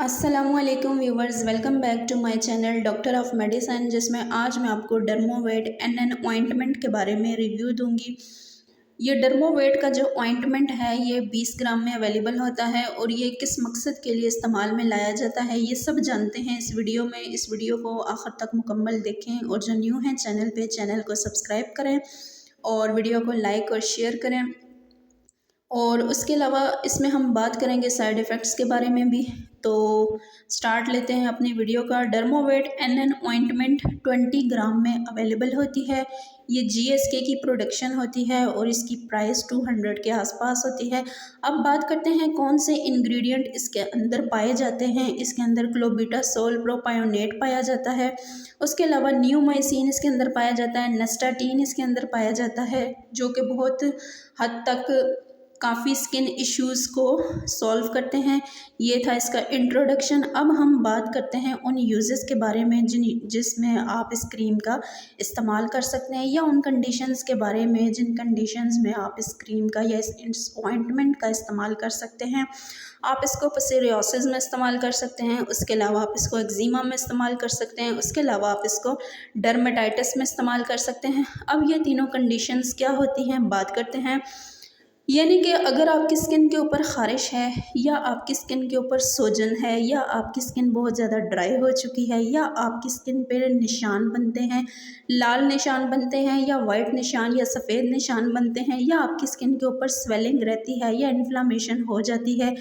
अस्सलामुअलैकुम viewers, welcome back to my channel doctor of medicine, जिसमें आज मैं आपको डर्मोवेट एन ऑइंटमेंट के बारे में रिव्यू दूंगी। ये डर्मोवेट का जो ऑइंटमेंट है ये 20 ग्राम में अवेलेबल होता है और ये किस मकसद के लिए इस्तेमाल में लाया जाता है ये सब जानते हैं इस वीडियो में। इस वीडियो को आखिर तक मुकम्मल देखें और जो न्यू हैं चैनल पे चैनल को सब्सक्राइब करें और वीडियो को लाइक और शेयर करें। और उसके अलावा इसमें हम बात करेंगे साइड इफ़ेक्ट्स के बारे में भी। तो स्टार्ट लेते हैं अपनी वीडियो का। डर्मोवेट एन ऑइंटमेंट 20 ग्राम में अवेलेबल होती है। ये GSK की प्रोडक्शन होती है और इसकी प्राइस 200 के आसपास होती है। अब बात करते हैं कौन से इंग्रेडिएंट इसके अंदर पाए जाते हैं। इसके अंदर क्लोबिटासोल प्रोपायोनेट पाया जाता है। उसके अलावा न्यूमाइसिन इसके अंदर पाया जाता है। नेस्टाटीन इसके अंदर पाया जाता है, जो कि बहुत हद तक काफ़ी स्किन इश्यूज़ को सॉल्व करते हैं। ये था इसका इंट्रोडक्शन। अब हम बात करते हैं उन यूजेस के बारे में जिसमें आप इस क्रीम का इस्तेमाल कर सकते हैं, या उन कंडीशंस के बारे में जिन कंडीशंस में आप इस क्रीम का या इस ऑइंटमेंट का इस्तेमाल कर सकते हैं। आप इसको पसोरियासिस में इस्तेमाल कर सकते हैं, उसके अलावा आप इसको एक्जिमा में इस्तेमाल कर सकते हैं, उसके अलावा आप इसको डर्मेटाइटिस में इस्तेमाल कर सकते हैं। अब ये तीनों कंडीशंस क्या होती हैं बात करते हैं। यानी कि अगर आपकी स्किन के ऊपर ख़ारिश है, या आपकी स्किन के ऊपर सोजन है, या आपकी स्किन बहुत ज़्यादा ड्राई हो चुकी है, या आपकी स्किन पर निशान बनते हैं, लाल निशान बनते हैं, या वाइट निशान या सफ़ेद निशान बनते हैं, या आपकी स्किन के ऊपर स्वेलिंग रहती है, या इन्फ्लामेशन हो जाती है,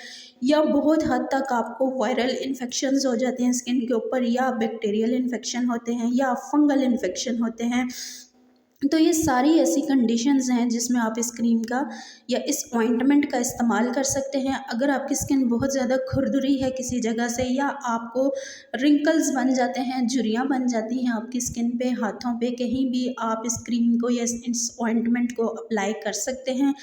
या बहुत हद तक आपको वायरल इन्फेक्शंस हो जाते हैं स्किन के ऊपर, या बैक्टीरियल इन्फेक्शन होते हैं, या फंगल इन्फेक्शन होते हैं, तो ये सारी ऐसी कंडीशंस हैं जिसमें आप इस क्रीम का या इस ऑइंटमेंट का इस्तेमाल कर सकते हैं। अगर आपकी स्किन बहुत ज़्यादा खुरदुरी है किसी जगह से, या आपको रिंकल्स बन जाते हैं, झुर्रियाँ बन जाती हैं आपकी स्किन पे, हाथों पे, कहीं भी आप इस क्रीम को या इस ऑइंटमेंट को अप्लाई कर सकते हैं।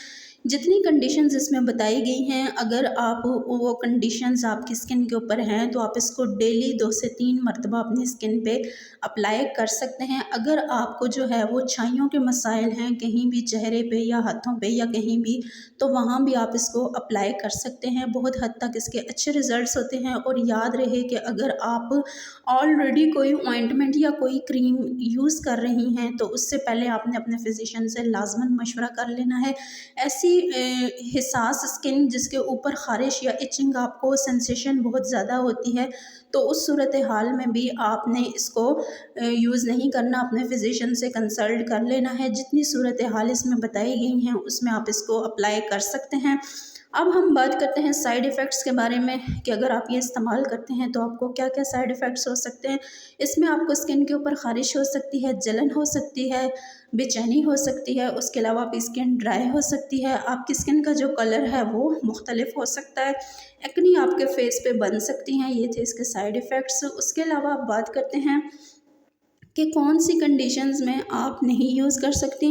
जितनी कंडीशंस इसमें बताई गई हैं, अगर आप वो कंडीशंस आपकी स्किन के ऊपर हैं तो आप इसको डेली 2 से 3 मरतबा अपनी स्किन पे अप्लाई कर सकते हैं। अगर आपको जो है वो छाइयों के मसाइल हैं कहीं भी चेहरे पे या हाथों पे या कहीं भी, तो वहाँ भी आप इसको अप्लाई कर सकते हैं। बहुत हद तक इसके अच्छे रिज़ल्ट्स होते हैं। और याद रहे कि अगर आप ऑलरेडी कोई ऑइंटमेंट या कोई क्रीम यूज़ कर रही हैं तो उससे पहले आपने अपने फिजिशियन से लाजमन मशवरा कर लेना है। ऐसी हिसास स्किन जिसके ऊपर ख़ारिश या इचिंग आपको सेंसेशन बहुत ज़्यादा होती है, तो उस सूरत हाल में भी आपने इसको यूज़ नहीं करना, अपने फिजिशियन से कंसल्ट कर लेना है। जितनी सूरत हाल इसमें बताई गई हैं उसमें आप इसको अप्लाई कर सकते हैं। अब हम बात करते हैं साइड इफ़ेक्ट्स के बारे में कि अगर आप ये इस्तेमाल करते हैं तो आपको क्या क्या साइड इफ़ेक्ट्स हो सकते हैं। इसमें आपको स्किन के ऊपर ख़ारिश हो सकती है, जलन हो सकती है, बेचैनी हो सकती है, उसके अलावा आपकी स्किन ड्राई हो सकती है, आपकी स्किन का जो कलर है वो मुख्तलिफ हो सकता है, एक्नी आपके फेस पे बन सकती हैं। ये थे इसके साइड इफ़ेक्ट्स। उसके अलावा आप बात करते हैं कि कौन सी कंडीशंस में आप नहीं यूज़ कर सकती।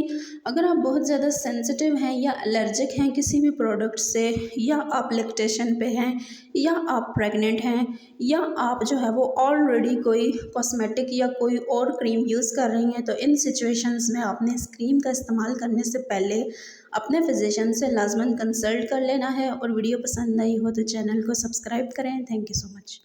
अगर आप बहुत ज़्यादा सेंसिटिव हैं या एलर्जिक हैं किसी भी प्रोडक्ट से, या आप लैक्टेशन पे हैं, या आप प्रेग्नेंट हैं, या आप जो है वो ऑलरेडी कोई कॉस्मेटिक या कोई और क्रीम यूज़ कर रही हैं, तो इन सिचुएशंस में आपने इस क्रीम का इस्तेमाल करने से पहले अपने फिजिशियन से लाजमन कंसल्ट कर लेना है। और वीडियो पसंद आई हो तो चैनल को सब्सक्राइब करें। Thank you so much.